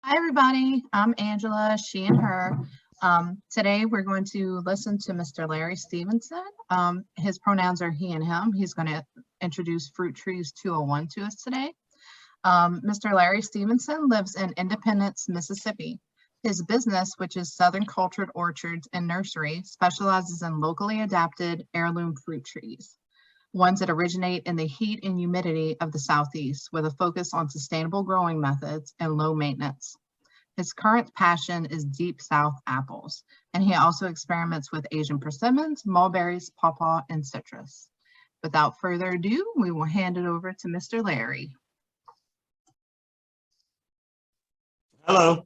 Hi, everybody. I'm Angela, she and her. Today, we're going to listen to Mr. Larry Stevenson. His pronouns are he and him. He's going to introduce Fruit Trees 201 to us today. Mr. Larry Stevenson lives in Independence, Mississippi. His business, which is Southern Cultured Orchards and Nursery, specializes in locally adapted heirloom fruit trees, ones that originate in the heat and humidity of the Southeast, with a focus on sustainable growing methods and low maintenance. His current passion is deep South apples, and he also experiments with Asian persimmons, mulberries, pawpaw, and citrus. Without further ado, we will hand it over to Mr. Larry. Hello.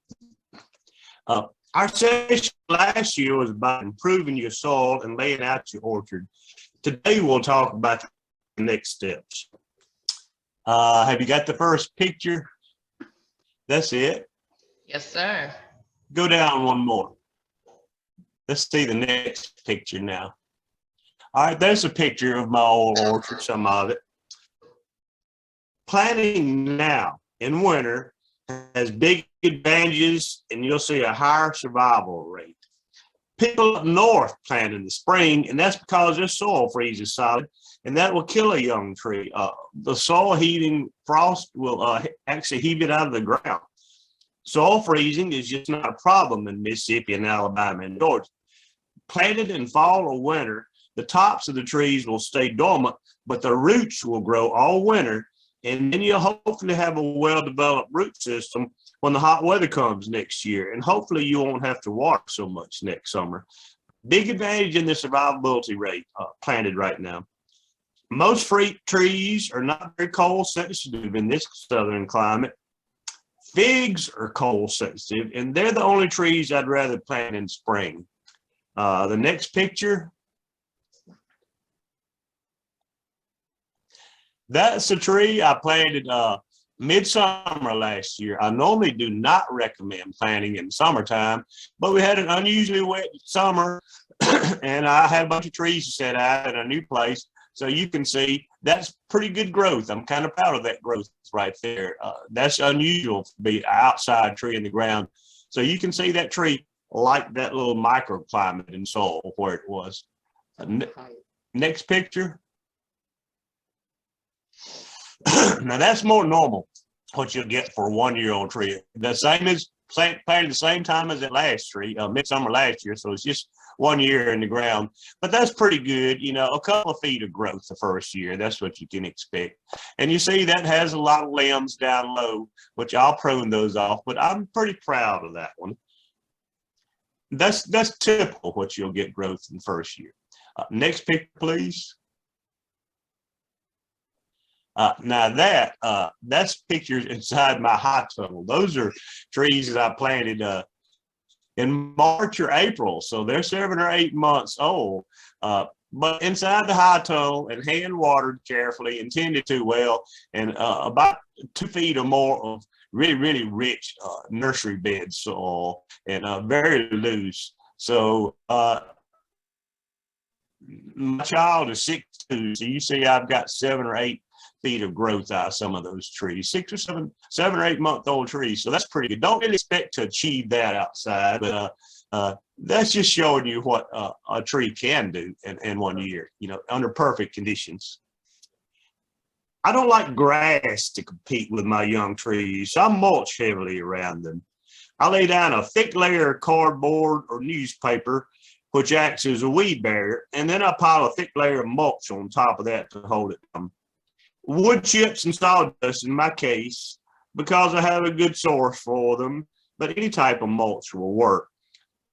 Our session last year was about improving your soil and laying out your orchard. Today we'll talk about the next steps. Have you got the first picture? That's it? Yes, sir. Go down one more. Let's see the next picture now. All right, there's a picture of my old orchard, some of it. Planting now in winter has big advantages, and you'll see a higher survival rate. People up north plant in the spring, and that's because their soil freezes solid, and that will kill a young tree. The soil heaving frost will actually heave it out of the ground. Soil freezing is just not a problem in Mississippi and Alabama and Georgia. Planted in fall or winter, the tops of the trees will stay dormant, but the roots will grow all winter, and then you'll hopefully have a well-developed root system when the hot weather comes next year, and hopefully you won't have to water so much next summer. Big advantage in the survivability rate planted right now. Most fruit trees are not very cold sensitive in this southern climate. Figs are cold sensitive, and they're the only trees I'd rather plant in spring. The next picture. That's a tree I planted midsummer last year. I normally do not recommend planting in summertime, but we had an unusually wet summer and I had a bunch of trees set out in a new place. So you can see that's pretty good growth. I'm kind of proud of that growth right there. That's unusual to be an outside tree in the ground. So you can see that tree like that little microclimate in soil where it was. Next picture. Now that's more normal, what you'll get for a one-year-old tree. The same as planted the same time as that last tree, midsummer last year. So it's just 1 year in the ground, but that's pretty good. You know, a couple of feet of growth the first year. That's what you can expect. And you see that has a lot of limbs down low, which I'll prune those off, but I'm pretty proud of that one. That's typical what you'll get growth in the first year. Next picture, please. Now that's pictures inside my high tunnel. Those are trees that I planted in March or April, so they're 7 or 8 months old. But inside the high tunnel and hand watered carefully and tended to well, and about 2 feet or more of really, really rich nursery bed soil and very loose. So my child is 6'2", so you see I've got 7 or 8 feet of growth out of some of those trees, 7 or 8 month old trees. So that's pretty good. Don't really expect to achieve that outside, but that's just showing you what a tree can do in 1 year, you know, under perfect conditions. I don't like grass to compete with my young trees, so I mulch heavily around them. I lay down a thick layer of cardboard or newspaper, which acts as a weed barrier, and then I pile a thick layer of mulch on top of that to hold it down. Wood chips and sawdust in my case, because I have a good source for them, but any type of mulch will work.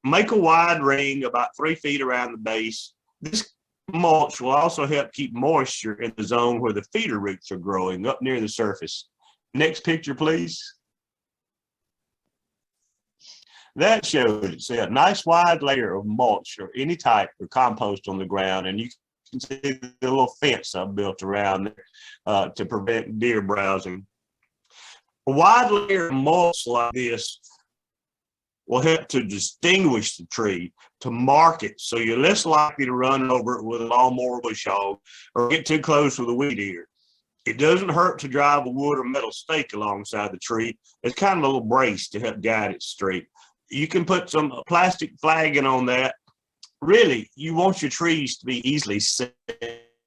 Make a wide ring about 3 feet around the base. This mulch will also help keep moisture in the zone where the feeder roots are growing up near the surface. Next picture, please. That shows a nice wide layer of mulch or any type of compost on the ground, and you can see the little fence I built around there to prevent deer browsing. A wide layer of mulch like this will help to distinguish the tree, to mark it, so you're less likely to run over it with a lawnmower bush hog or get too close with a weed eater. It doesn't hurt to drive a wood or metal stake alongside the tree. It's kind of a little brace to help guide it straight. You can put some plastic flagging on that. Really, you want your trees to be easily seen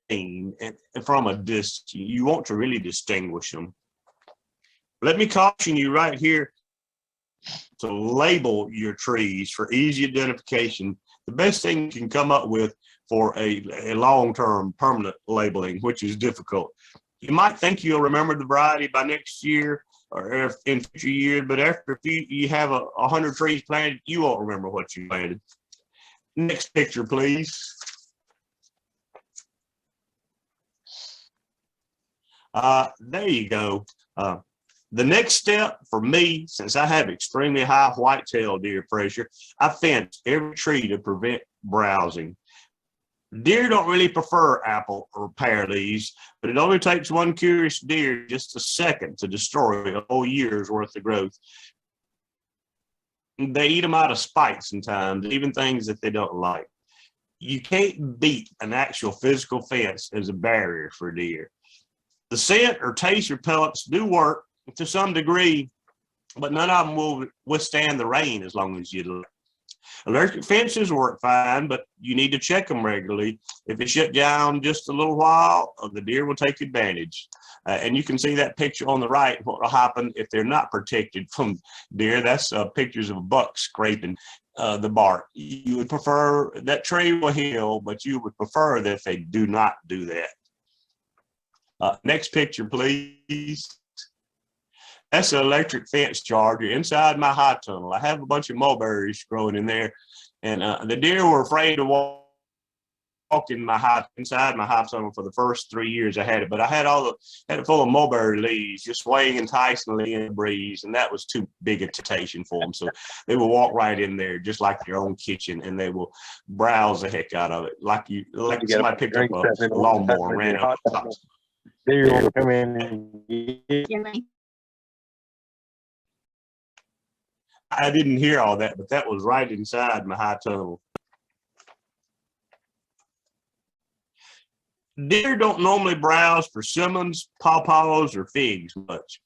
and from a distance. You want to really distinguish them. Let me caution you right here to label your trees for easy identification. The best thing you can come up with for a long-term permanent labeling, which is difficult. You might think you'll remember the variety by next year or in future years, but after you have 100 trees planted, you won't remember what you planted. Next picture, please. There you go. The next step for me, since I have extremely high white-tailed deer pressure, I fence every tree to prevent browsing. Deer don't really prefer apple or pear leaves, but it only takes one curious deer just a second to destroy a whole year's worth of growth. They eat them out of spite sometimes, even things that they don't like. You can't beat an actual physical fence as a barrier for deer. The scent or taste repellents do work to some degree, but none of them will withstand the rain as long as you do it. Electric fences work fine, but you need to check them regularly. If they shut down just a little while, the deer will take advantage. And you can see that picture on the right, what will happen if they're not protected from deer. That's pictures of a buck scraping the bark. You would prefer, that tree will heal, but you would prefer that they do not do that. Next picture, please. That's an electric fence charger inside my high tunnel. I have a bunch of mulberries growing in there, and the deer were afraid to walk inside my high tunnel for the first 3 years I had it. But I had it full of mulberry leaves, just swaying enticingly in the breeze, and that was too big a temptation for them. So they will walk right in there, just like their own kitchen, and they will browse the heck out of it, like somebody picked up a lawnmower and ran up the top. Deer will come in and get I didn't hear all that, but that was right inside my high tunnel. Deer don't normally browse persimmons, pawpaws, or figs much.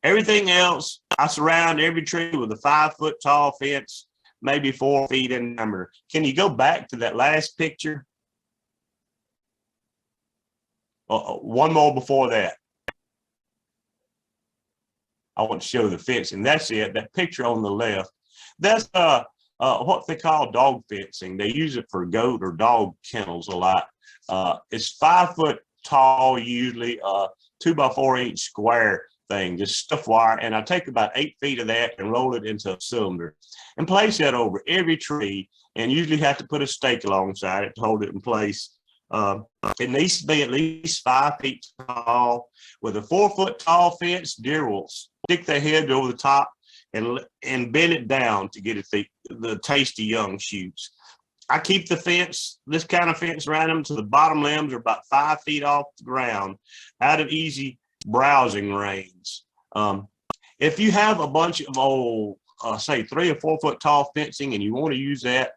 Everything else, I surround every tree with a 5-foot tall fence, maybe 4 feet in diameter. Can you go back to that last picture? One more before that. I want to show the fence, and that's it. That picture on the left, that's what they call dog fencing. They use it for goat or dog kennels a lot. It's 5 foot tall, usually 2 by 4 inch square thing, just stuff wire. And I take about 8 feet of that and roll it into a cylinder and place that over every tree, and usually have to put a stake alongside it to hold it in place. It needs to be at least 5 feet tall. With a 4 foot tall fence, deer will stick their head over the top and bend it down to get at the tasty young shoots. I keep the fence, this kind of fence around them, to the bottom limbs are about 5 feet off the ground, out of easy browsing range. If you have a bunch of old, say 3 or 4 foot tall fencing, and you want to use that,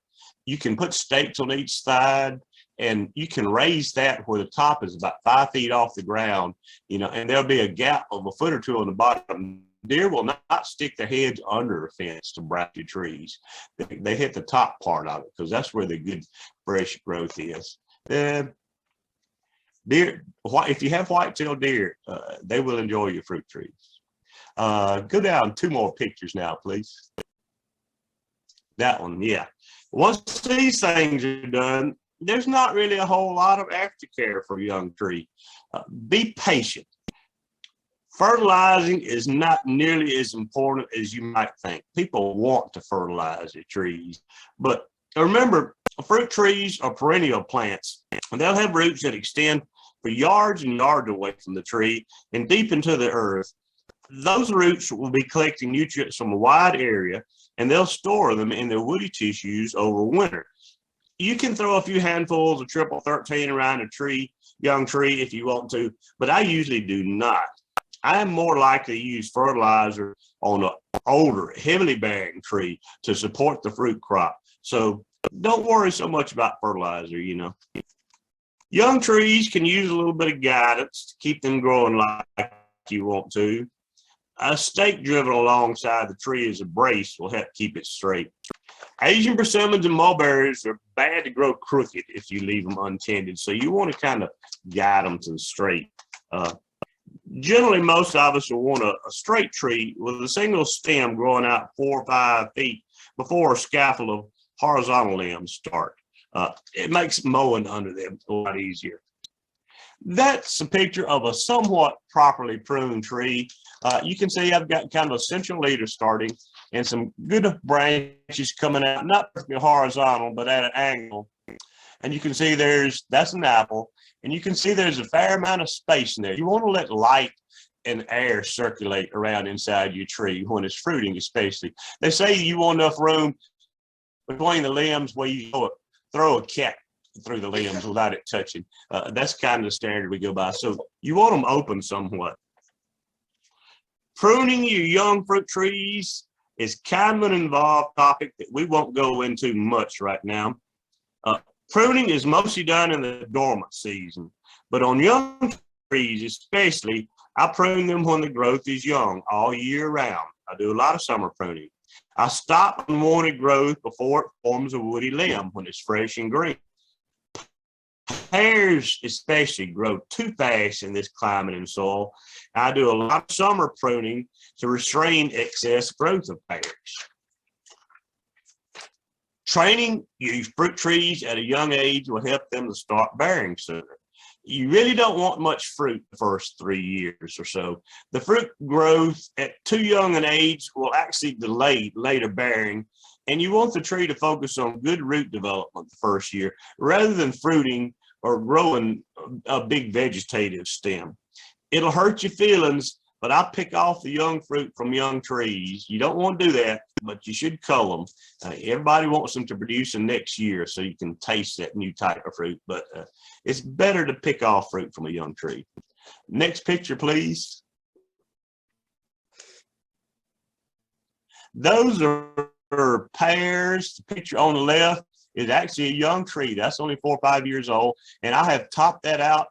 you can put stakes on each side, and you can raise that where the top is about 5 feet off the ground, and there'll be a gap of a foot or two on the bottom. Deer will not stick their heads under a fence to browse your trees. They hit the top part of it because that's where the good fresh growth is. Deer, if you have white-tailed deer, they will enjoy your fruit trees. Go down 2 more pictures now, please. That one, yeah. Once these things are done, there's not really a whole lot of aftercare for a young tree. Be patient. Fertilizing is not nearly as important as you might think. People want to fertilize their trees, but remember, fruit trees are perennial plants, and they'll have roots that extend for yards and yards away from the tree and deep into the earth. Those roots will be collecting nutrients from a wide area, and they'll store them in their woody tissues over winter. You can throw a few handfuls of triple 13 around a young tree if you want to, but I usually do not. I am more likely to use fertilizer on an older, heavily bearing tree to support the fruit crop. So don't worry so much about fertilizer, You Young trees can use a little bit of guidance to keep them growing like you want to. A stake driven alongside the tree as a brace will help keep it straight. Asian persimmons and mulberries are bad to grow crooked if you leave them untended, so you want to kind of guide them to the straight. Generally, most of us will want a straight tree with a single stem growing out 4 or 5 feet before a scaffold of horizontal limbs start. It makes mowing under them a lot easier. That's a picture of a somewhat properly pruned tree. You can see I've got kind of a central leader starting and some good branches coming out, not perfectly horizontal, but at an angle. And you can see that's an apple. And you can see there's a fair amount of space in there. You want to let light and air circulate around inside your tree when it's fruiting, especially. They say you want enough room between the limbs where you throw a cat through the limbs without it touching. That's kind of the standard we go by. So you want them open somewhat. Pruning your young fruit trees is kind of an involved topic that we won't go into much right now. Pruning is mostly done in the dormant season, but on young trees especially, I prune them when the growth is young all year round. I do a lot of summer pruning. I stop unwanted growth before it forms a woody limb when it's fresh and green. Pears especially grow too fast in this climate and soil. I do a lot of summer pruning to restrain excess growth of pears. Training your fruit trees at a young age will help them to start bearing sooner. You really don't want much fruit the first 3 years or so. The fruit growth at too young an age will actually delay later bearing, and you want the tree to focus on good root development the first year rather than fruiting or growing a big vegetative stem. It'll hurt your feelings, but I pick off the young fruit from young trees. You don't want to do that, but you should cull them. Everybody wants them to produce the next year so you can taste that new type of fruit, but it's better to pick off fruit from a young tree. Next picture, please. Those are pears. The picture on the left is actually a young tree. That's only 4 or 5 years old, and I have topped that out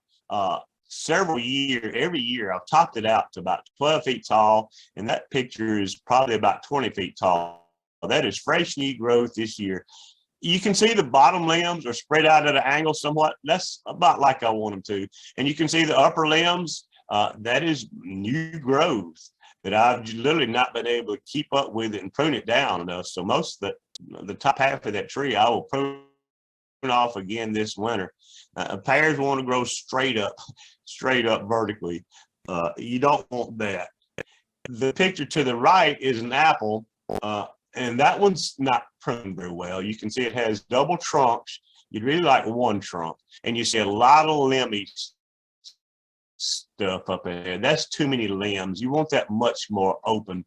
several years. Every year I've topped it out to about 12 feet tall, and that picture is probably about 20 feet tall. That is fresh new growth this year. You can see the bottom limbs are spread out at an angle somewhat. That's about like I want them to. And you can see the upper limbs, that is new growth that I've literally not been able to keep up with it and prune it down enough. So most of the top half of that tree I will prune off again this winter. Pears want to grow straight up vertically. You don't want that. The picture to the right is an apple, and that one's not pruned very well. You can see it has double trunks. You'd really like one trunk, and you see a lot of limby stuff up in there. That's too many limbs. You want that much more open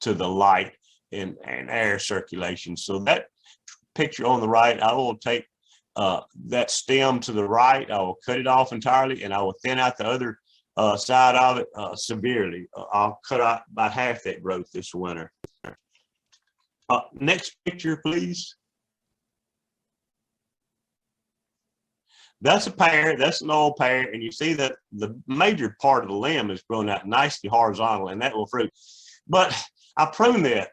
to the light and air circulation. So that picture on the right, I will take that stem to the right. I will cut it off entirely, and I will thin out the other side of it severely. I'll cut out about half that growth this winter. Next picture, please. That's a pear. That's an old pear, and you see that the major part of the limb is grown out nicely horizontal, and that will fruit. But I prune that.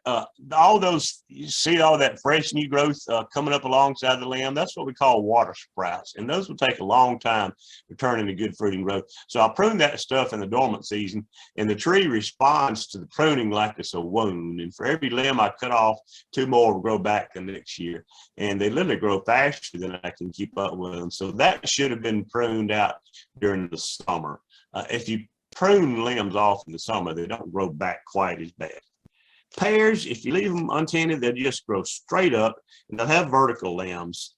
All those, you see all that fresh new growth coming up alongside the limb. That's what we call water sprouts, and those will take a long time to turn into good fruiting growth. So I prune that stuff in the dormant season, and the tree responds to the pruning like it's a wound. And for every limb I cut off, 2 more will grow back the next year, and they literally grow faster than I can keep up with them. So that should have been pruned out during the summer. If you prune limbs off in the summer, they don't grow back quite as bad. Pears, if you leave them untended, they'll just grow straight up, and they'll have vertical limbs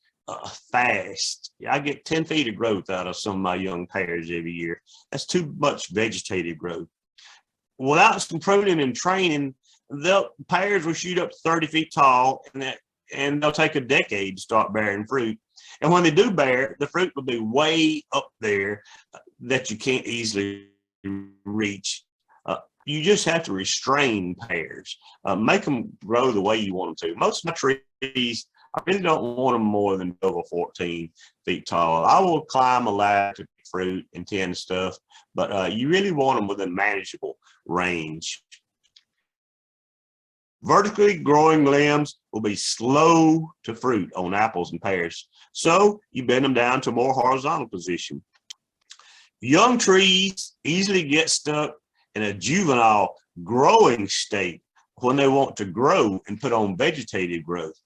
fast. I get 10 feet of growth out of some of my young pears every year. That's too much vegetative growth. Without some pruning and training, pears will shoot up to 30 feet tall, and they'll take a decade to start bearing fruit. And when they do bear, the fruit will be way up there that you can't easily reach. You just have to restrain pears, make them grow the way you want them to. Most of my trees, I really don't want them more than 12 or 14 feet tall. I will climb a ladder to pick fruit and tend stuff, but you really want them within manageable range. Vertically growing limbs will be slow to fruit on apples and pears, so you bend them down to a more horizontal position. Young trees easily get stuck in a juvenile growing state when they want to grow and put on vegetative growth.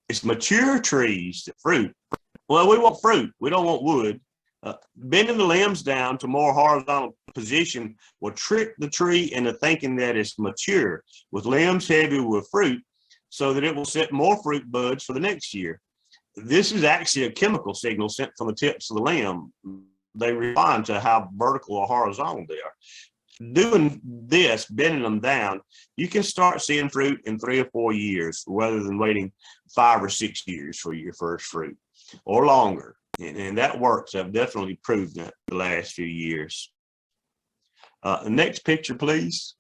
It's mature trees that fruit. Well, we want fruit. We don't want wood. Bending the limbs down to more horizontal position will trick the tree into thinking that it's mature with limbs heavy with fruit so that it will set more fruit buds for the next year. This is actually a chemical signal sent from the tips of the limb. They respond to how vertical or horizontal they are. Doing this, bending them down, you can start seeing fruit in 3 or 4 years rather than waiting 5 or 6 years for your first fruit or longer. And that works. I've definitely proved that the last few years. The next picture, please.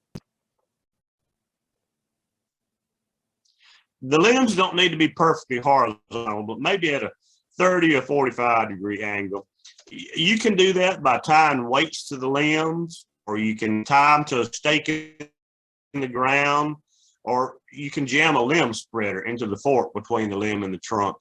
The limbs don't need to be perfectly horizontal, but maybe at a 30 or 45 degree angle. You can do that by tying weights to the limbs, or you can tie them to a stake in the ground, or you can jam a limb spreader into the fork between the limb and the trunk.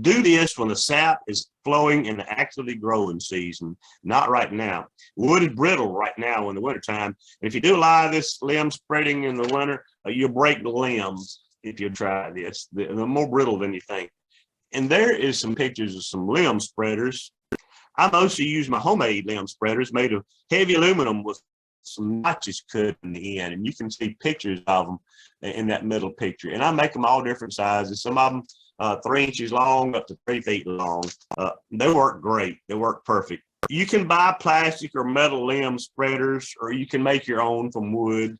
Do this when the sap is flowing in the actively growing season, not right now. Wood is brittle right now in the wintertime. If you do a lot of this limb spreading in the winter, you'll break the limbs if you try this. They're more brittle than you think. And there is some pictures of some limb spreaders. I mostly use my homemade limb spreaders made of heavy aluminum with some notches cut in the end. And you can see pictures of them in that middle picture. And I make them all different sizes. Some of them 3 inches long up to 3 feet long. They work great. They work perfect. You can buy plastic or metal limb spreaders, or you can make your own from wood.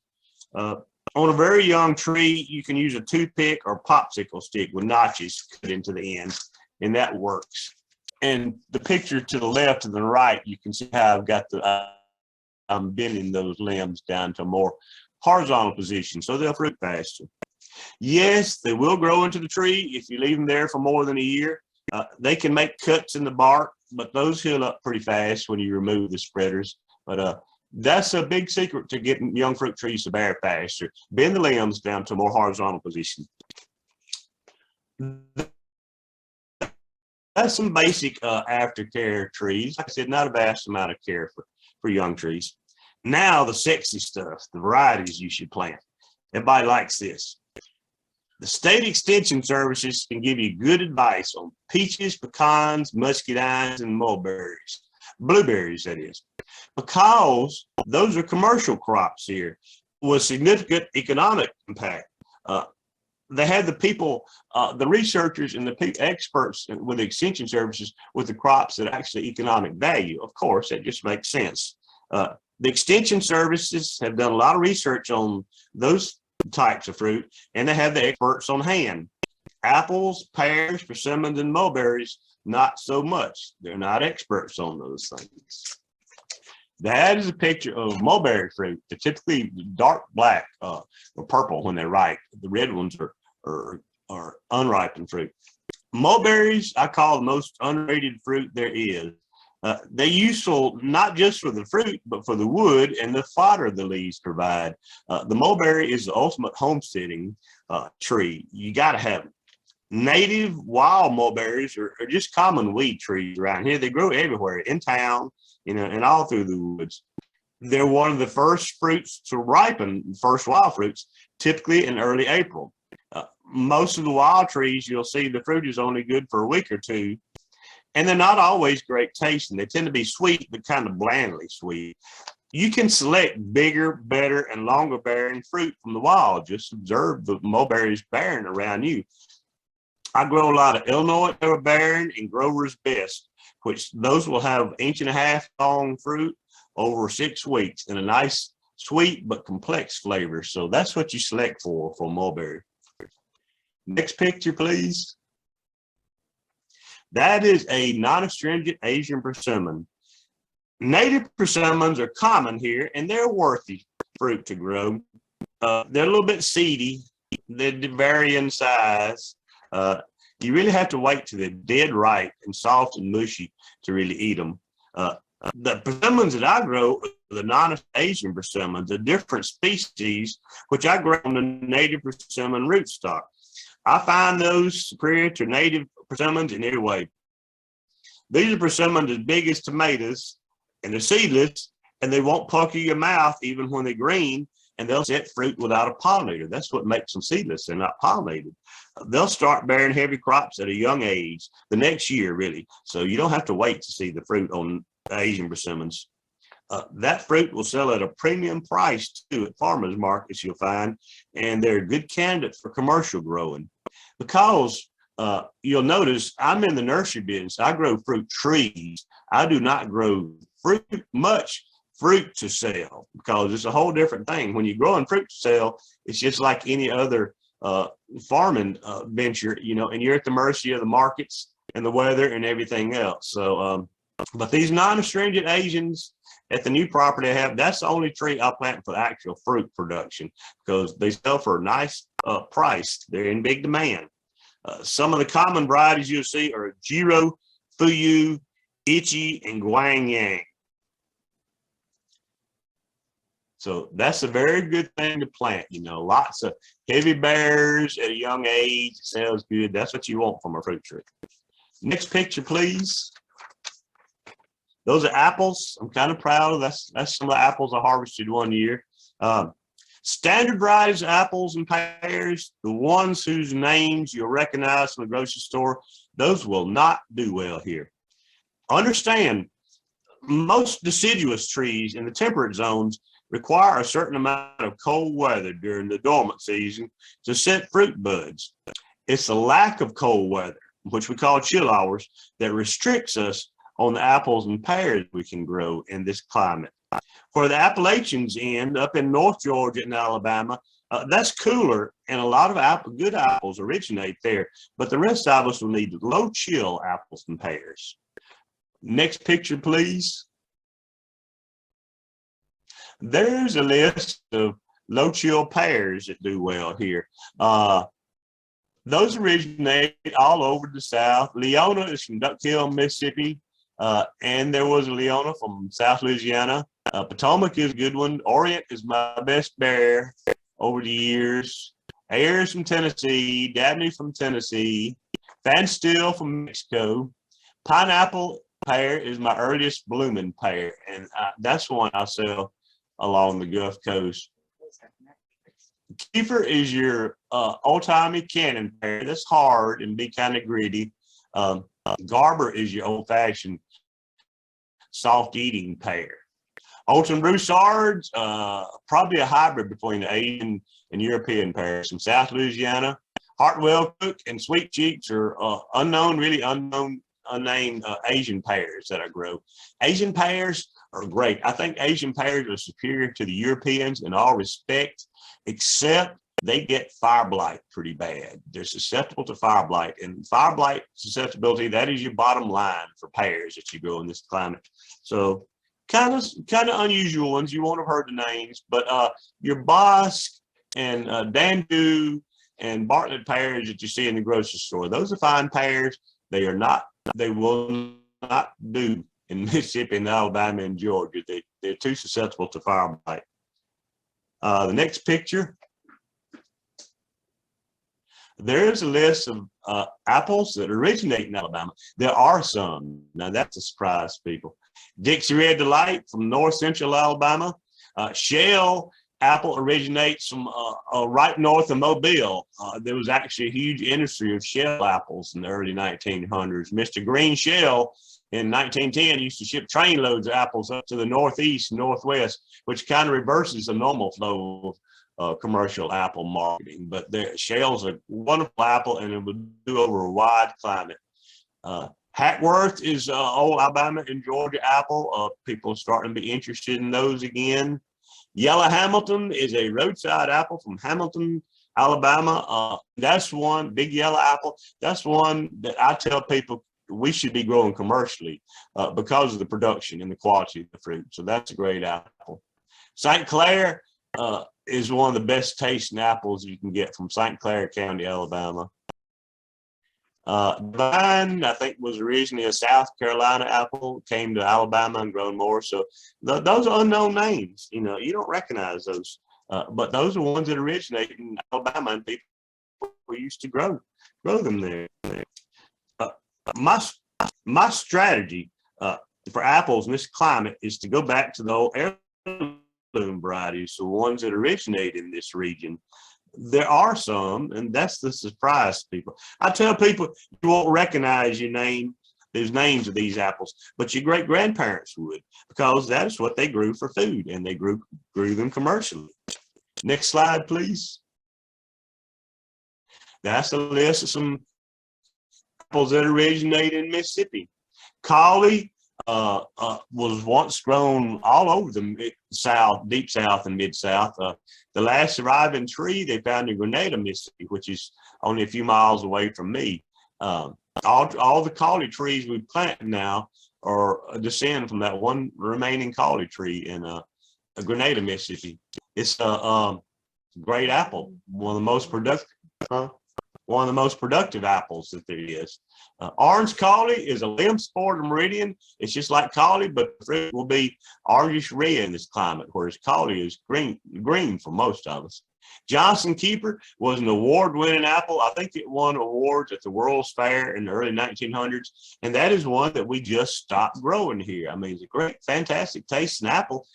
On a very young tree, you can use a toothpick or popsicle stick with notches cut into the end, and that works. And the picture to the left and the right, you can see how I've got I'm bending those limbs down to a more horizontal position so they'll fruit faster. Yes, they will grow into the tree if you leave them there for more than a year. They can make cuts in the bark, but those heal up pretty fast when you remove the spreaders. But that's a big secret to getting young fruit trees to bear faster. Bend the limbs down to a more horizontal position. That's some basic aftercare trees. Like I said, not a vast amount of care for young trees. Now the sexy stuff, the varieties you should plant. Everybody likes this. The state extension services can give you good advice on peaches, pecans, muscadines, and mulberries. Blueberries, that is. Because those are commercial crops here with significant economic impact. They had the people, the researchers and the experts with the extension services with the crops that actually economic value. Of course, that just makes sense. The extension services have done a lot of research on those types of fruit, and they have the experts on hand. Apples, pears, persimmons, and mulberries, not so much. They're not experts on those things. That is a picture of mulberry fruit. They're typically dark black or purple when they're ripe. The red ones are unripened fruit. Mulberries, I call the most underrated fruit there is. They're useful not just for the fruit, but for the wood and the fodder the leaves provide. The mulberry is the ultimate homesteading tree. You got to have them. Native wild mulberries are just common weed trees around here. They grow everywhere in town, and all through the woods. They're one of the first fruits to ripen, first wild fruits, typically in early April. Most of the wild trees, you'll see the fruit is only good for a week or two. And they're not always great tasting. They tend to be sweet, but kind of blandly sweet. You can select bigger, better, and longer bearing fruit from the wild. Just observe the mulberries bearing around you. I grow a lot of Illinois bearing and Grover's Best, which those will have 1.5 inch long fruit over 6 weeks and a nice, sweet, but complex flavor. So that's what you select for mulberry. Next picture, please. That is a non-astringent Asian persimmon. Native persimmons are common here, and they're worthy fruit to grow. They're a little bit seedy. They vary in size. You really have to wait till they're dead ripe and soft and mushy to really eat them. The persimmons that I grow, the non-Asian persimmons, a different species, which I grow on the native persimmon rootstock. I find those superior to native persimmons in every way. These are persimmons as big as tomatoes, and they're seedless, and they won't pucker your mouth even when they're green, and they'll set fruit without a pollinator. That's what makes them seedless. They're not pollinated. They'll start bearing heavy crops at a young age, the next year, really. So you don't have to wait to see the fruit on Asian persimmons. That fruit will sell at a premium price, too, at farmers markets, you'll find, and they're a good candidate for commercial growing. Because you'll notice I'm in the nursery business. I grow fruit trees. I do not grow much fruit to sell, because it's a whole different thing. When you're growing fruit to sell, it's just like any other farming venture, you know, and you're at the mercy of the markets and the weather and everything else. So, but these non-astringent Asians at the new property I have, that's the only tree I plant for actual fruit production, because they sell for a nice price. They're in big demand. Some of the common varieties you'll see are Jiro, Fuyu, Ichi, and Guangyang. So that's a very good thing to plant, you know, lots of heavy bears at a young age. It sells good. That's what you want from a fruit tree. Next picture, please. Those are apples. I'm kind of proud of that's some of the apples I harvested one year. Standard varieties of apples and pears, the ones whose names you'll recognize from the grocery store, those will not do well here. Understand, most deciduous trees in the temperate zones require a certain amount of cold weather during the dormant season to set fruit buds. It's the lack of cold weather, which we call chill hours, that restricts us on the apples and pears we can grow in this climate. For the Appalachians end up in North Georgia and Alabama, that's cooler, and a lot of good apples originate there, but the rest of us will need low chill apples and pears. Next picture, please. There's a list of low chill pears that do well here. Those originate all over the South. Leona is from Duck Hill, Mississippi, and there was a Leona from South Louisiana. Potomac is a good one. Orient is my best bear over the years. Ayers from Tennessee, Dabney from Tennessee, Fanstill from Mexico. Pineapple pear is my earliest blooming pear, and that's one I sell along the Gulf Coast. Kiefer is your old-timey cannon pear. That's hard and be kind of gritty. Garber is your old-fashioned soft-eating pear. Alton Broussards, probably a hybrid between the Asian and European pears from South Louisiana. Hartwell Cook and Sweet Cheeks are unnamed Asian pears that I grow. Asian pears are great. I think Asian pears are superior to the Europeans in all respects, except they get fire blight pretty bad. They're susceptible to fire blight, and fire blight susceptibility, that is your bottom line for pears that you grow in this climate. So kind of unusual ones. You won't have heard the names, but your Bosque and Dandu and Bartlett pears that you see in the grocery store, those are fine pears. They will not do in Mississippi and Alabama and Georgia. They're too susceptible to fire blight. The next picture. There's a list of apples that originate in Alabama. There are some. Now that's a surprise to people. Dixie Red Delight from north central Alabama. Shell apple originates from right north of Mobile. There was actually a huge industry of shell apples in the early 1900s. Mr. Green Shell in 1910 used to ship trainloads of apples up to the northeast and northwest, which kind of reverses the normal flow of commercial apple marketing. But Shell's a wonderful apple, and it would do over a wide climate. Hackworth is old Alabama and Georgia apple. People are starting to be interested in those again. Yellow Hamilton is a roadside apple from Hamilton, Alabama. That's one, big yellow apple. That's one that I tell people we should be growing commercially because of the production and the quality of the fruit. So that's a great apple. St. Clair is one of the best tasting apples you can get from St. Clair County, Alabama. Vine, I think, was originally a South Carolina apple, came to Alabama and grown more. So those are unknown names. You know, you don't recognize those, but those are ones that originate in Alabama, and people used to grow them there. My strategy for apples in this climate is to go back to the old heirloom varieties, the ones that originate in this region. There are some, and that's the surprise to people. I tell people you won't recognize your name, those names of these apples, but your great grandparents would, because that is what they grew for food, and they grew them commercially. Next slide, please. That's a list of some apples that originate in Mississippi. Collie was once grown all over the South, deep South and Mid-South. The last surviving tree they found in Grenada, Mississippi, which is only a few miles away from me. All the collie trees we plant now are descend from that one remaining collie tree in Grenada, Mississippi. It's a great apple, one of the most productive apples that there is. Orange collie is a limb sport meridian. It's just like collie, but the fruit will be orangish red in this climate, whereas collie is green for most of us. Johnson Keeper was an award-winning apple. I think it won awards at the World's Fair in the early 1900s, and that is one that we just stopped growing here. I mean, it's a great, fantastic tasting apple.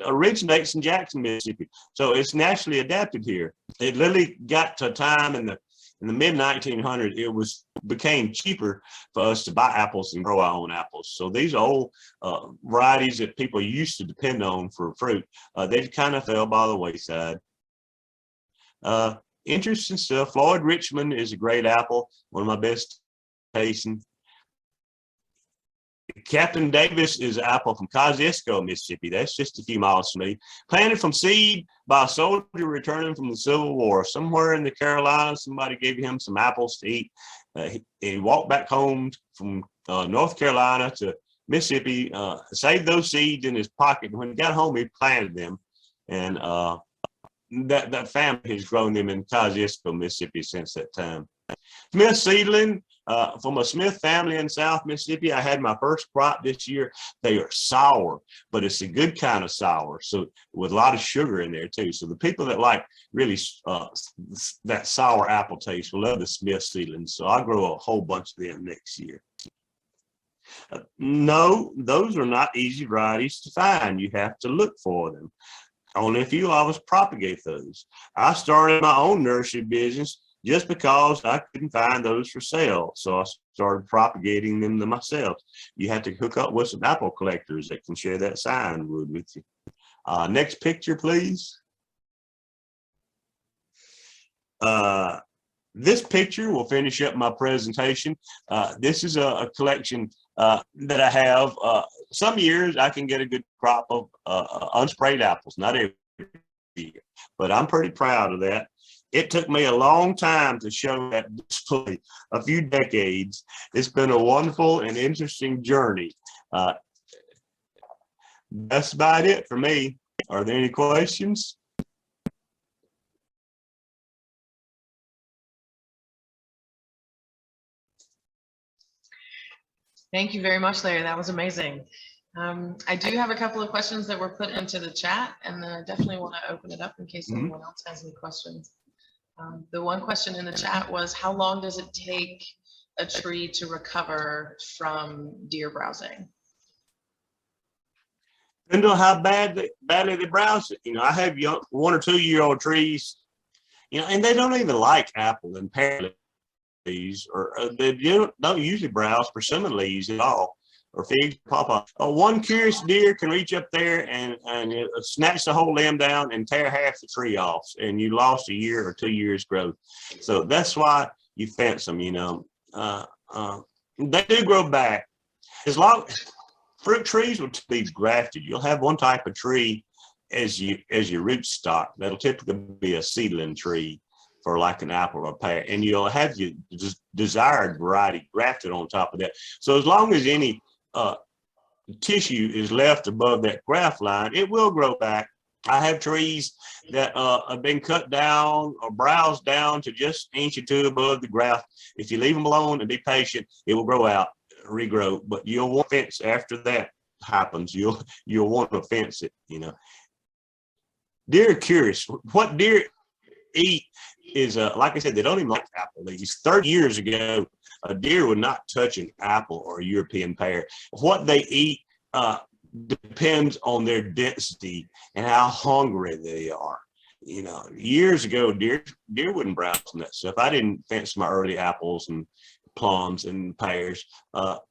Originates in Jackson, Mississippi, so it's naturally adapted here. It literally got to a time in the mid 1900s, it became cheaper for us to buy apples and grow our own apples. So these old varieties that people used to depend on for fruit, they kind of fell by the wayside. Interesting stuff. Floyd Richmond is a great apple, one of my best tasting. Captain Davis is an apple from Kosciuszko, Mississippi. That's just a few miles from me. Planted from seed by a soldier returning from the Civil War. Somewhere in the Carolinas, somebody gave him some apples to eat. He walked back home from North Carolina to Mississippi, saved those seeds in his pocket. And when he got home, he planted them. And that family has grown them in Kosciuszko, Mississippi since that time. Smith seedling from a Smith family in South Mississippi. I had my first crop this year. They are sour, but it's a good kind of sour, so with a lot of sugar in there too. So the people that like really that sour apple taste will love the Smith seedlings. So I'll grow a whole bunch of them next year. No, those are not easy varieties to find. You have to look for them. Only a few of us propagate those. I started my own nursery business just because I couldn't find those for sale. So I started propagating them to myself. You have to hook up with some apple collectors that can share that sign wood with you. Next picture, please. This picture will finish up my presentation. This is a collection that I have. Some years I can get a good crop of unsprayed apples, not every year, but I'm pretty proud of that. It took me a long time to show that display, a few decades. It's been a wonderful and interesting journey. That's about it for me. Are there any questions? Thank you very much, Larry. That was amazing. I do have a couple of questions that were put into the chat, and I definitely want to open it up in case anyone else has any questions. The one question in the chat was, how long does it take a tree to recover from deer browsing? Depends on how badly they browse it. You know, I have young 1 or 2 year old trees, you know, and they don't even like apple and pear leaves, or they don't usually browse persimmon leaves at all, or figs, pawpaw. One curious deer can reach up there and snatch the whole limb down and tear half the tree off, and you lost 1 year or 2 years growth. So that's why you fence them, you know. They do grow back. As long fruit trees will be grafted. You'll have one type of tree as your root stock. That'll typically be a seedling tree for like an apple or a pear, and you'll have your desired variety grafted on top of that. So as long as any tissue is left above that graft line, it will grow back. I have trees that have been cut down or browsed down to just an inch or two above the ground. If you leave them alone and be patient, it will grow out, regrow. But you'll want to fence after that happens. You'll want to fence it. You know, deer are curious. What deer eat is like I said, they don't even like apple leaves. 30 years ago, a deer would not touch an apple or a European pear. What they eat depends on their density and how hungry they are. You know, years ago, deer wouldn't browse on that stuff. I didn't fence my early apples and plums and pears.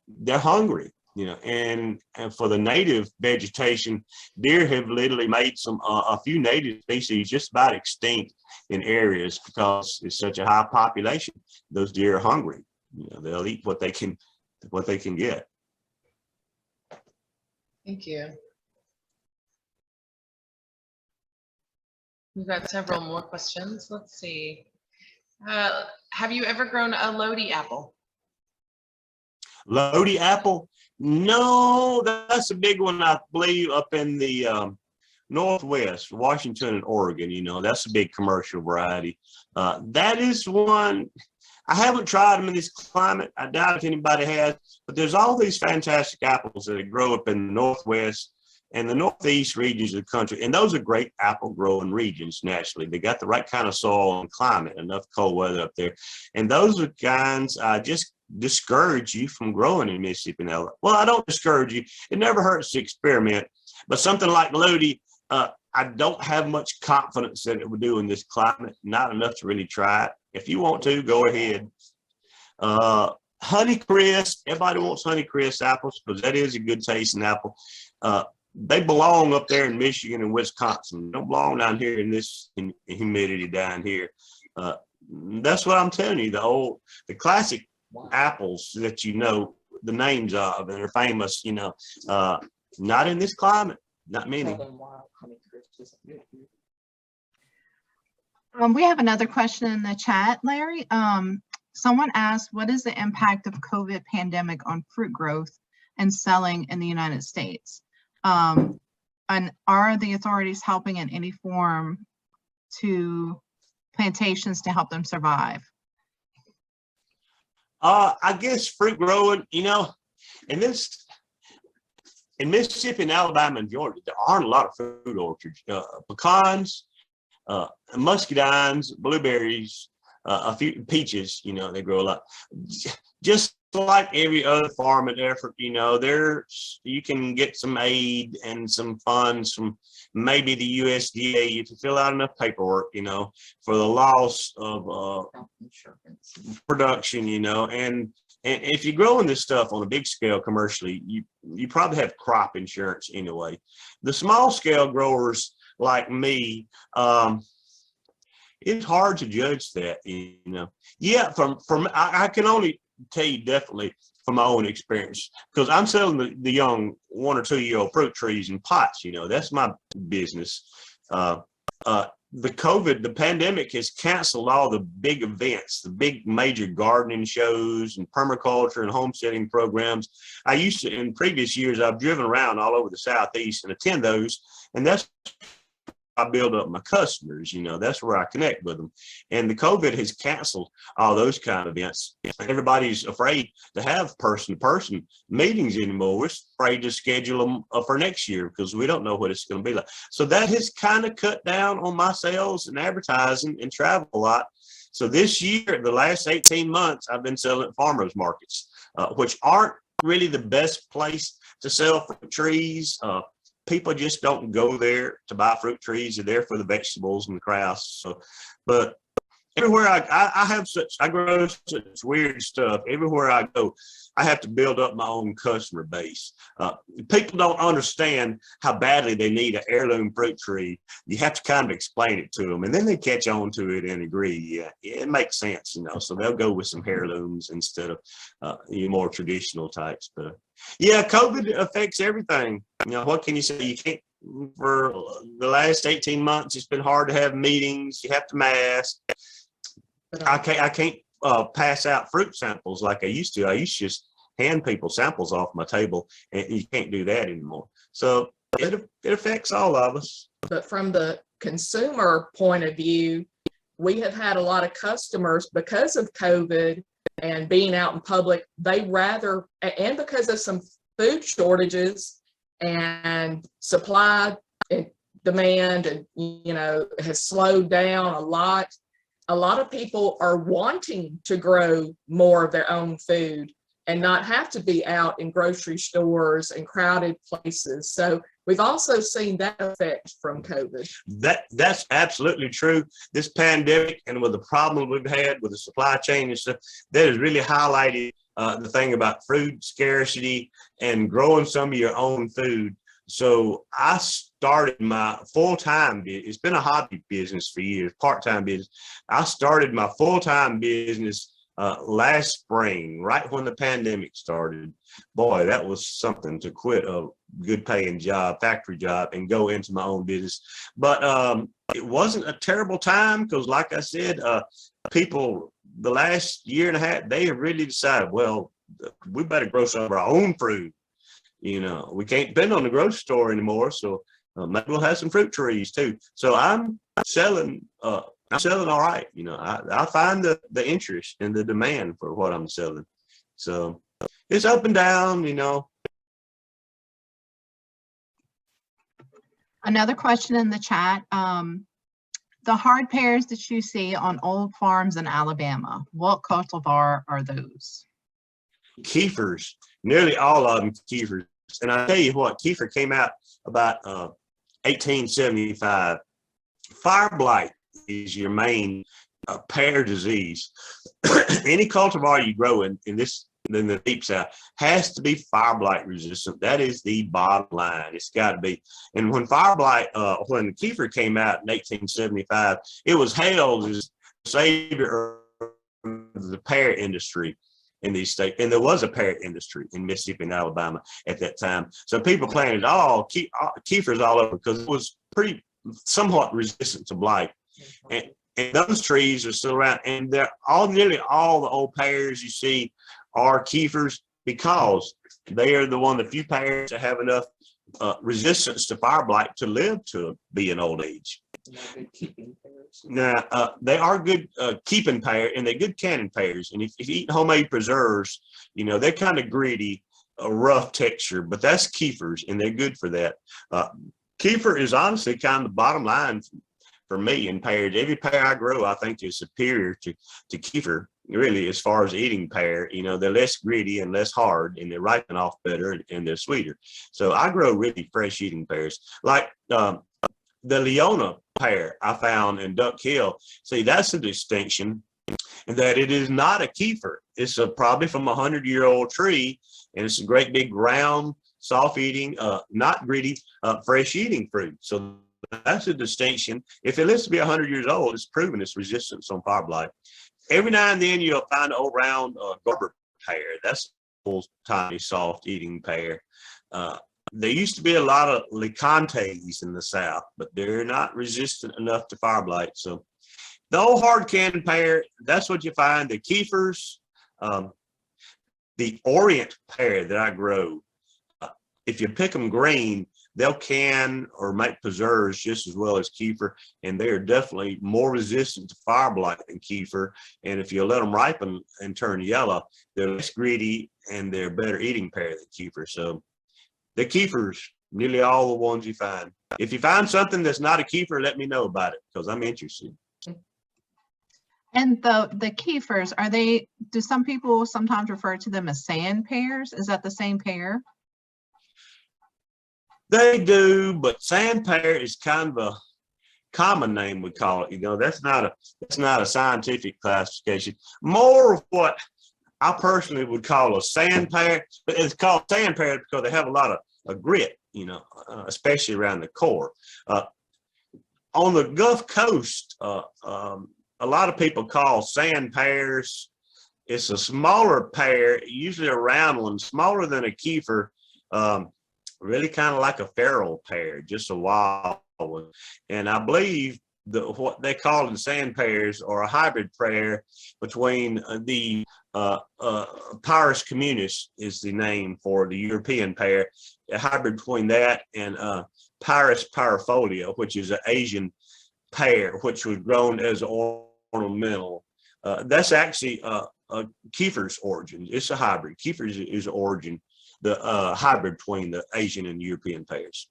They're hungry, you know, and for the native vegetation, deer have literally made a few native species just about extinct in areas because it's such a high population. Those deer are hungry. You know, they'll eat what they can get. Thank you. We've got several more questions. Let's see. Have you ever grown a Loady apple? Loady apple? No, that's a big one, I believe, up in the Northwest, Washington and Oregon. You know, that's a big commercial variety. That is one. I haven't tried them in this climate. I doubt if anybody has, but there's all these fantastic apples that grow up in the Northwest and the Northeast regions of the country. And those are great apple growing regions naturally. They got the right kind of soil and climate, enough cold weather up there. And those are kinds just discourage you from growing in Mississippi now. Well, I don't discourage you. It never hurts to experiment. But something like Loady, I don't have much confidence that it would do in this climate, not enough to really try it. If you want to, go ahead. Honeycrisp, everybody wants Honeycrisp apples because that is a good tasting apple. They belong up there in Michigan and Wisconsin. They don't belong down here in this humidity down here. That's what I'm telling you. The classic apples that you know the names of and are famous, you know, not in this climate, not many. We have another question in the chat, Larry. Someone asked, what is the impact of COVID pandemic on fruit growth and selling in the United States? And are the authorities helping in any form to plantations to help them survive? I guess fruit growing, you know, in Mississippi and Alabama and Georgia, there aren't a lot of fruit orchards. Pecans, muscadines, blueberries, a few peaches, you know, they grow a lot. Just like every other farming effort, you know, you can get some aid and some funds from maybe the USDA if you fill out enough paperwork, you know, for the loss of production, you know, and if you're growing this stuff on a big scale commercially, you probably have crop insurance anyway. The small scale growers like me, it's hard to judge that, you know. Yeah, I can only tell you definitely from my own experience because I'm selling the young 1 or 2 year old fruit trees in pots. You know, that's my business. The pandemic has canceled all the big events, the big major gardening shows and permaculture and homesteading programs. I used to, in previous years, I've driven around all over the Southeast and attend those, and that's I build up my customers, you know, that's where I connect with them. And the COVID has canceled all those kind of events. Everybody's afraid to have person-to-person meetings anymore. We're afraid to schedule them for next year because we don't know what it's going to be like. So that has kind of cut down on my sales and advertising and travel a lot. So this year, the last 18 months, I've been selling at farmers markets, which aren't really the best place to sell fruit trees. People just don't go there to buy fruit trees. They're there for the vegetables and the crafts. So, but everywhere I grow such weird stuff. Everywhere I go, I have to build up my own customer base. People don't understand how badly they need an heirloom fruit tree. You have to kind of explain it to them, and then they catch on to it and agree. Yeah, it makes sense, you know. So they'll go with some heirlooms instead of more traditional types. But yeah, COVID affects everything. You know, what can you say? You can't. For the last 18 months, it's been hard to have meetings. You have to mask. I can't pass out fruit samples like I used to. I used to just hand people samples off my table, and you can't do that anymore. So it affects all of us. But from the consumer point of view, we have had a lot of customers because of COVID and being out in public, they rather, and because of some food shortages and supply and demand, and has slowed down a lot. A lot of people are wanting to grow more of their own food and not have to be out in grocery stores and crowded places. So we've also seen that effect from COVID. That's absolutely true. This pandemic and with the problem we've had with the supply chain and stuff, that has really highlighted the thing about food scarcity and growing some of your own food. So I started my full-time business. It's been a hobby business for years, part-time business. I started my full-time business last spring, right when the pandemic started. Boy, that was something, to quit a good paying job, factory job, and go into my own business. But it wasn't a terrible time because, like I said, people the last year and a half, they have really decided, well, we better grow some of our own fruit. We can't depend on the grocery store anymore, so maybe we'll have some fruit trees too. So I'm selling all right. I find the interest and the demand for what I'm selling. So it's up and down, Another question in the chat. The hard pears that you see on old farms in Alabama, what cultivar are those? Kiefers, nearly all of them Kiefers. And I tell you what, Kiefer came out about 1875. Fire blight is your main pear disease. Any cultivar you grow in the deep south has to be fire blight resistant. That is the bottom line. It's got to be. And when fire blight, when Kiefer came out in 1875, it was hailed as the savior of the pear industry in these states. And there was a pear industry in Mississippi and Alabama at that time. So people planted all Kiefers all over because it was somewhat resistant to blight. And those trees are still around, and nearly all the old pears you see are Kiefers because they are the few pears that have enough resistance to fire blight to live to be an old age. Now, they are good keeping pear, and they're good canning pears. And if you eat homemade preserves, they're kind of gritty, a rough texture, but that's Kiefers, and they're good for that. Kiefer is honestly kind of the bottom line for me in pears. Every pear I grow, I think, is superior to Kiefer, really, as far as eating pear. They're less gritty and less hard, and they ripen off better, and they're sweeter. So I grow really fresh eating pears. Like the Leona pear I found in Duck Hill. See, that's a distinction, that it is not a Kiefer. It's probably from a 100-year-old tree, and it's a great big round, soft eating, not gritty, fresh eating fruit. So that's a distinction. If it lives to be 100 years old, it's proven its resistance on fire blight. Every now and then you'll find an old round Gerber pear. That's a little tiny, soft eating pear. There used to be a lot of Lecontes in the South, but they're not resistant enough to fire blight. So the old hard canned pear, that's what you find. The Kiefers, the Orient pear that I grow, if you pick them green, they'll can or make preserves just as well as Kiefer, and they are definitely more resistant to fire blight than Kiefer. And if you let them ripen and turn yellow, they're less greedy and they're better eating pear than Kiefer. So the Kiefers, nearly all the ones you find. If you find something that's not a Kiefer, let me know about it because I'm interested. And the Kiefers, do some people sometimes refer to them as sand pears? Is that the same pear? They do, but sand pear is kind of a common name, we call it. That's not a scientific classification. More of what I personally would call a sand pear, but it's called sand pear because they have a lot of grit, especially around the core. On the Gulf Coast, a lot of people call sand pears. It's a smaller pear, usually a round one, smaller than a Kiefer. Really kind of like a feral pear, just a wild one. And I believe what they call in sand pears are a hybrid pear between the Pears communis is the name for the European pear, a hybrid between that and Pyrus pyrifolia, which is an Asian pear, which was grown as ornamental. That's actually Kiefer's origin. It's a hybrid. Kiefer's is origin, the hybrid between the Asian and European pears.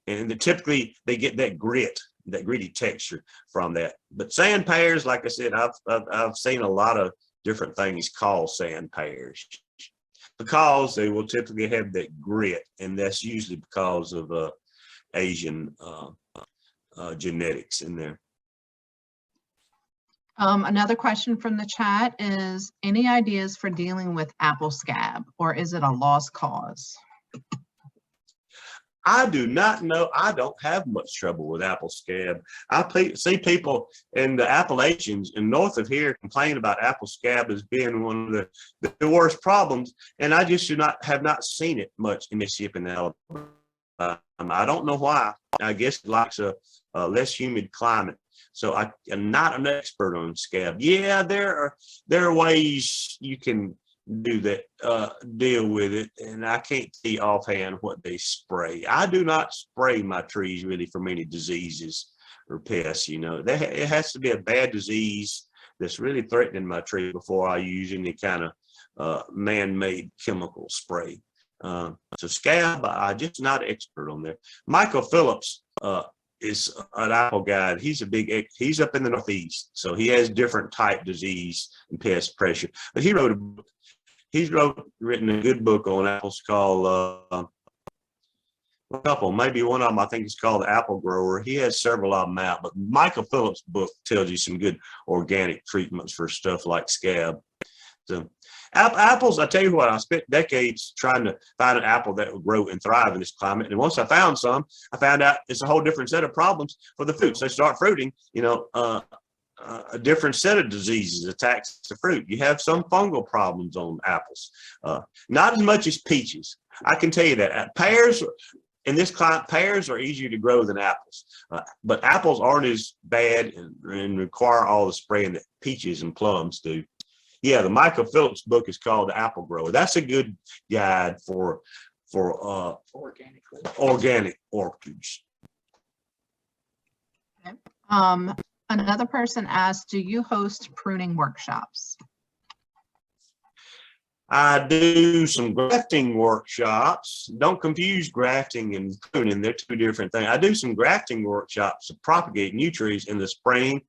And typically they get that gritty texture from that. But sand pears, like I said, I've seen a lot of different things called sand pears because they will typically have that grit, and that's usually because of Asian genetics in there. Another question from the chat is, any ideas for dealing with apple scab, or is it a lost cause? I do not know. I don't have much trouble with apple scab. I see people in the Appalachians and north of here complain about apple scab as being one of the worst problems, and I just have not seen it much in Mississippi and Alabama. I don't know why. I guess it likes a less humid climate. So I am not an expert on scab. Yeah, there are ways you can do that, deal with it, and I can't see offhand what they spray. I do not spray my trees really for many diseases or pests. You know, it has to be a bad disease that's really threatening my tree before I use any kind of man-made chemical spray. So scab, I'm just not an expert on there. Michael Phillips is an apple guy. He's up in the Northeast, so he has different type disease and pest pressure. But he's written a good book on apples called a couple, maybe one of them I think is called The Apple Grower. He has several of them out, but Michael Phillips' book tells you some good organic treatments for stuff like scab. So apples, I tell you what, I spent decades trying to find an apple that would grow and thrive in this climate. And once I found some, I found out it's a whole different set of problems for the fruits. They start fruiting, you know, a different set of diseases attacks the fruit. You have some fungal problems on apples, not as much as peaches. I can tell you that. Pears, in this climate, pears are easier to grow than apples, but apples aren't as bad and require all the spraying that peaches and plums do. Yeah, the Michael Phillips book is called The Apple Grower. That's a good guide for organic orchards. Okay. Another person asked, do you host pruning workshops? I do some grafting workshops. Don't confuse grafting and pruning. They're two different things. I do some grafting workshops to propagate new trees in the spring.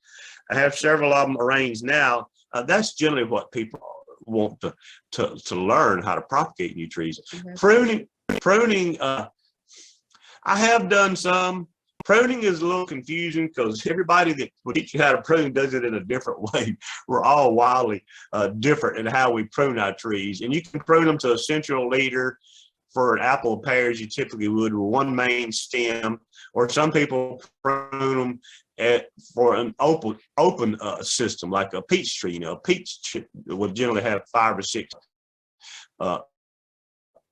I have several of them arranged now. That's generally what people want to learn, how to propagate new trees. Mm-hmm. Pruning, I have done some. Pruning is a little confusing because everybody that will teach you how to prune does it in a different way. We're all wildly different in how we prune our trees. And you can prune them to a central leader. For an apple or pears, you typically would with one main stem, or some people prune them for an open system, like a peach tree. You know, a peach tree would generally have 5 or 6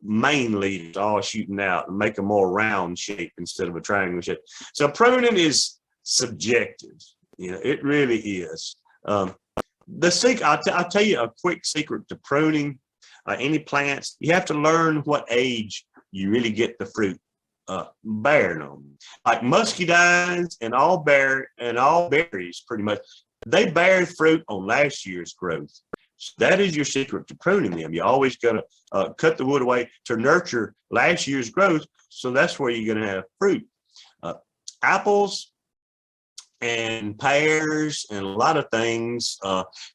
main leaves all shooting out and make a more round shape instead of a triangle shape. So pruning is subjective. You know, it really is. The secret, I'll tell you a quick secret to pruning any plants. You have to learn what age you really get the fruit bearing on. Like muscadines and all berries, pretty much, they bear fruit on last year's growth. So that is your secret to pruning them. You always got to cut the wood away to nurture last year's growth. So that's where you're going to have fruit. Apples and pears and a lot of things,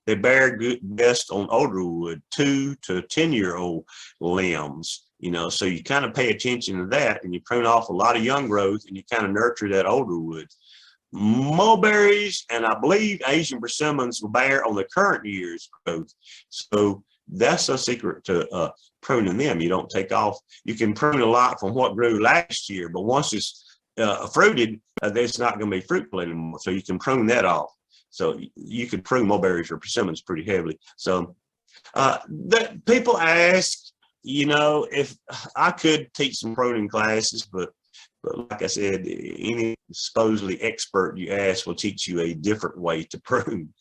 they bear best on older wood, 2 to 10-year-old limbs. You know, so you kind of pay attention to that, and you prune off a lot of young growth, and you kind of nurture that older wood. Mulberries and I believe Asian persimmons will bear on the current year's growth. So that's a secret to pruning them. You don't take off. You can prune a lot from what grew last year, but once it's fruited, it's not going to be fruitful anymore. So you can prune that off. So you can prune mulberries or persimmons pretty heavily. So that people ask, you know, if I could teach some pruning classes, but like I said, any supposedly expert you ask will teach you a different way to prune.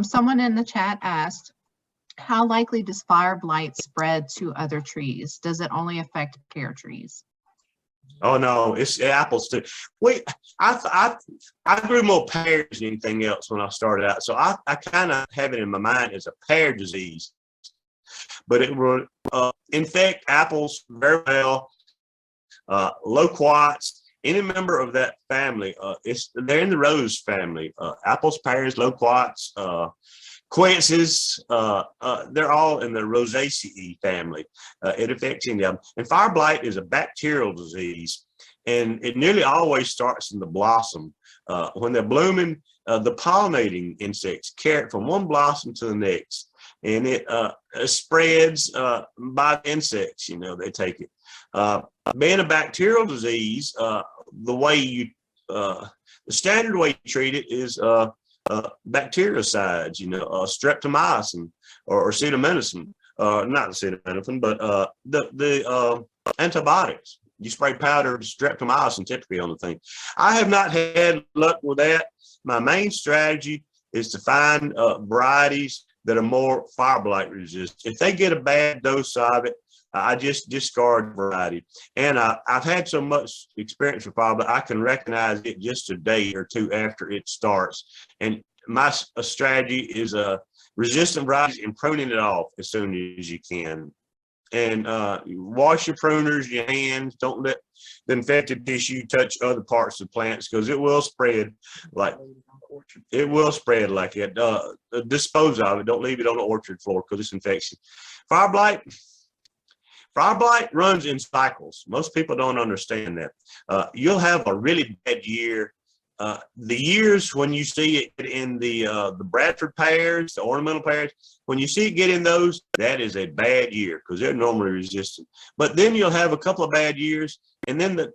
Someone in the chat asked, How likely does fire blight spread to other trees? Does it only affect pear trees? Oh no, it's apples too. I grew more pears than anything else when I started out, so I kind of have it in my mind as a pear disease, but it will infect apples very well. Loquats, any member of that family, they're in the rose family. Apples, pears, loquats, quinces, they're all in the Rosaceae family. It affects any of them. And fire blight is a bacterial disease, and it nearly always starts in the blossom. When they're blooming, the pollinating insects carry it from one blossom to the next, and it spreads by the insects. You know, they take it. Being a bacterial disease, the standard way you treat it is bactericides, you know, streptomycin or acetaminophen, not acetaminophen, but the antibiotics. You spray powdered streptomycin typically on the thing. I have not had luck with that. My main strategy is to find varieties that are more fire blight resistant. If they get a bad dose of it, I just discard variety. And I've had so much experience with fire blight, I can recognize it just a day or two after it starts. And my strategy is resistant varieties and pruning it off as soon as you can. And wash your pruners, your hands. Don't let the infected tissue touch other parts of plants, because it will spread like it. Dispose of it. Don't leave it on the orchard floor because it's infection. Fire blight runs in cycles. Most people don't understand that. You'll have a really bad year. The years when you see it in the Bradford pears, the ornamental pears, when you see it get in those, that is a bad year because they're normally resistant. But then you'll have a couple of bad years, and then the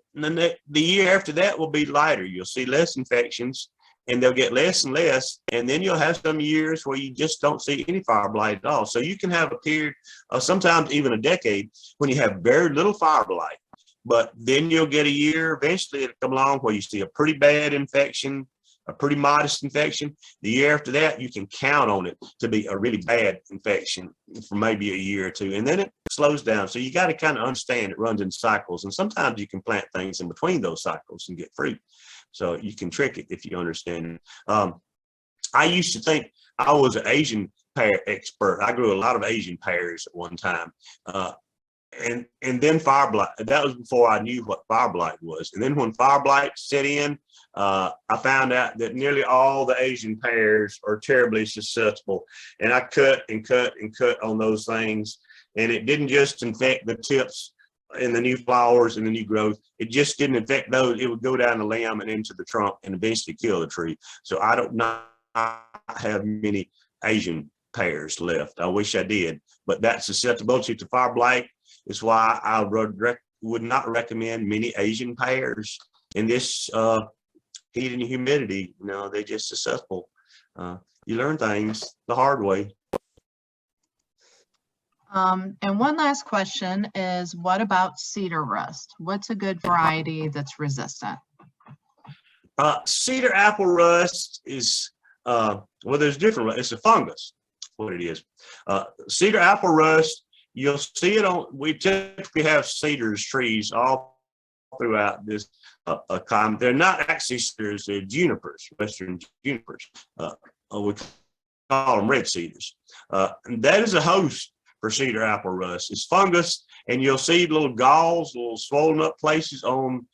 year after that will be lighter. You'll see less infections, and they'll get less and less, and then you'll have some years where you just don't see any fire blight at all. So you can have a period, sometimes even a decade, when you have very little fire blight. But then you'll get a year, eventually it'll come along where you see a pretty bad infection, a pretty modest infection. The year after that, you can count on it to be a really bad infection for maybe a year or two. And then it slows down. So you got to kind of understand it runs in cycles. And sometimes you can plant things in between those cycles and get fruit. So you can trick it if you understand it. I used to think I was an Asian pear expert. I grew a lot of Asian pears at one time. And then fire blight, that was before I knew what fire blight was. And then when fire blight set in, I found out that nearly all the Asian pears are terribly susceptible. And I cut and cut and cut on those things. And it didn't just infect the tips and the new flowers and the new growth. It just didn't infect those. It would go down the limb and into the trunk and eventually kill the tree. So I don't not have many Asian pears left. I wish I did. But that susceptibility to fire blight is why I would not recommend many Asian pears in this heat and humidity. You know, they're just susceptible. You learn things the hard way. And one last question is, what about cedar rust? What's a good variety that's resistant? Cedar apple rust is, well, there's different, it's a fungus, what it is. Cedar apple rust, you'll see it on, we typically have cedars trees all throughout this climate. They're not actually cedars, they're junipers, western junipers. We call them red cedars. And that is a host for cedar apple rust. It's fungus, and you'll see little galls, little swollen up places on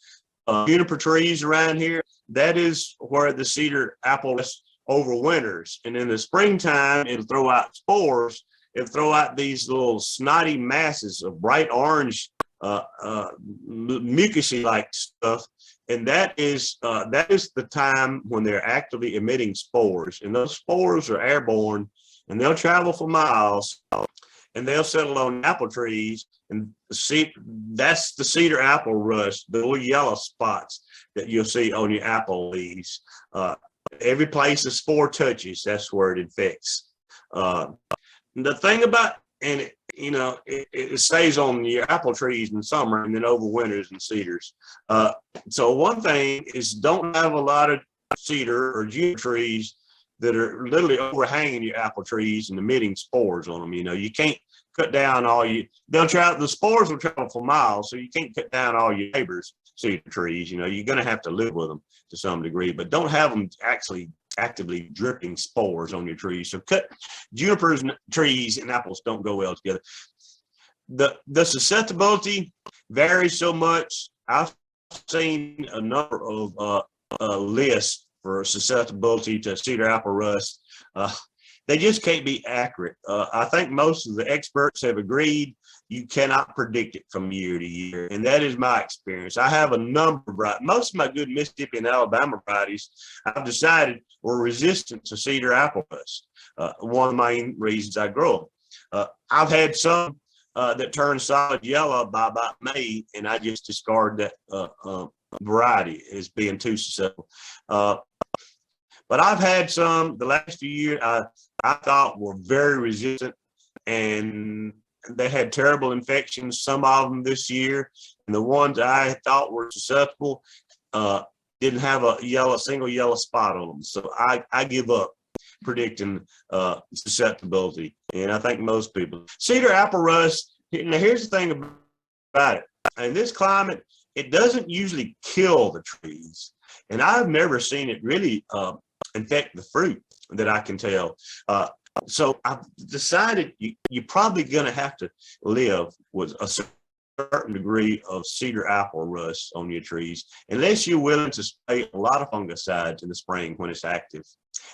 juniper trees around here. That is where the cedar apple rust overwinters. And in the springtime, it'll throw out spores. It'll throw out these little snotty masses of bright orange, mucusy like stuff. And that is the time when they're actively emitting spores. And those spores are airborne, and they'll travel for miles, and they'll settle on apple trees. And that's the cedar apple rust, the little yellow spots that you'll see on your apple leaves. Every place a spore touches, that's where it infects. The thing about, and it stays on your apple trees in summer and then overwinters in cedars. So one thing is, don't have a lot of cedar or juniper trees that are literally overhanging your apple trees and emitting spores on them. You know, you can't cut down all the spores will travel for miles, so you can't cut down all your neighbors' cedar trees. You know, you're going to have to live with them to some degree, but don't have them actually actively dripping spores on your trees. So cut junipers, trees, and apples don't go well together. The susceptibility varies so much. I've seen a number of lists for susceptibility to cedar apple rust. They just can't be accurate. I think most of the experts have agreed you cannot predict it from year to year, and that is my experience. I have a number of varieties. Most of my good Mississippi and Alabama varieties I've decided were resistant to cedar apple rust. One of the main reasons I grow them. I've had some that turn solid yellow by about May, and I just discard that variety as being too susceptible. But I've had some the last few years I thought were very resistant, and they had terrible infections, some of them this year. And the ones I thought were susceptible didn't have a single yellow spot on them. So I give up predicting susceptibility. And I think most people. Cedar apple rust, now here's the thing about it. In this climate, it doesn't usually kill the trees. And I've never seen it really infect the fruit that I can tell. So I've decided you're probably going to have to live with a certain degree of cedar apple rust on your trees, unless you're willing to spray a lot of fungicides in the spring when it's active.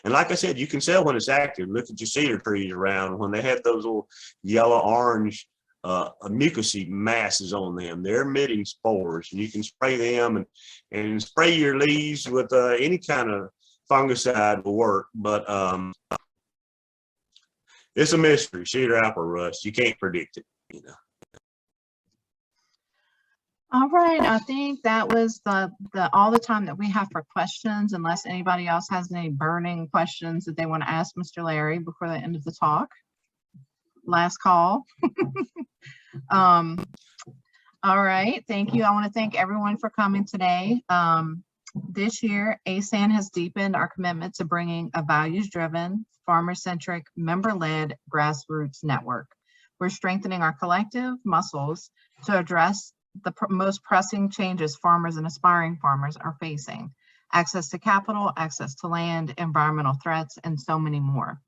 And like I said, you can tell when it's active. Look at your cedar trees around when they have those little yellow orange mucousy masses on them. They're emitting spores, and you can spray them and spray your leaves with any kind of fungicide will work. But it's a mystery. Cedar apple rust, you can't predict it, you know. All right, I think that was all the time that we have for questions, unless anybody else has any burning questions that they want to ask Mr. Larry before the end of the talk. Last call. All right, thank you. I want to thank everyone for coming today. This year, ASAN has deepened our commitment to bringing a values-driven, farmer-centric, member-led grassroots network. We're strengthening our collective muscles to address the most pressing changes farmers and aspiring farmers are facing: access to capital, access to land, environmental threats, and so many more.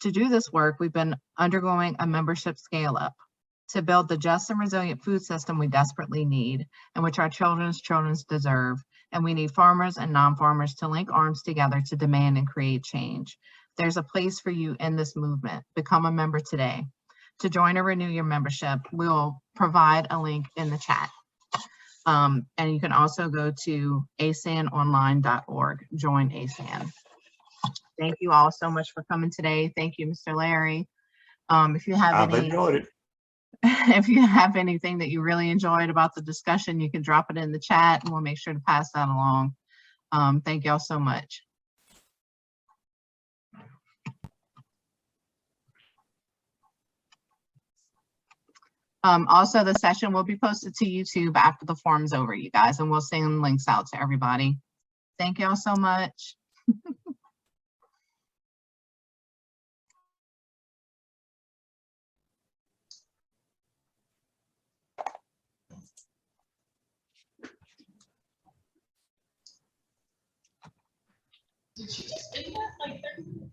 To do this work, we've been undergoing a membership scale-up to build the just and resilient food system we desperately need, and which our children's deserve. And we need farmers and non-farmers to link arms together to demand and create change. There's a place for you in this movement. Become a member today. To join or renew your membership, we'll provide a link in the chat. And you can also go to asanonline.org, join ASAN. Thank you all so much for coming today. Thank you, Mr. Larry. If you have I've enjoyed it. If you have anything that you really enjoyed about the discussion, you can drop it in the chat and we'll make sure to pass that along. Thank y'all so much. Also, the session will be posted to YouTube after the forum's over, you guys, and we'll send links out to everybody. Thank y'all so much. Did you just end that like 30 minutes?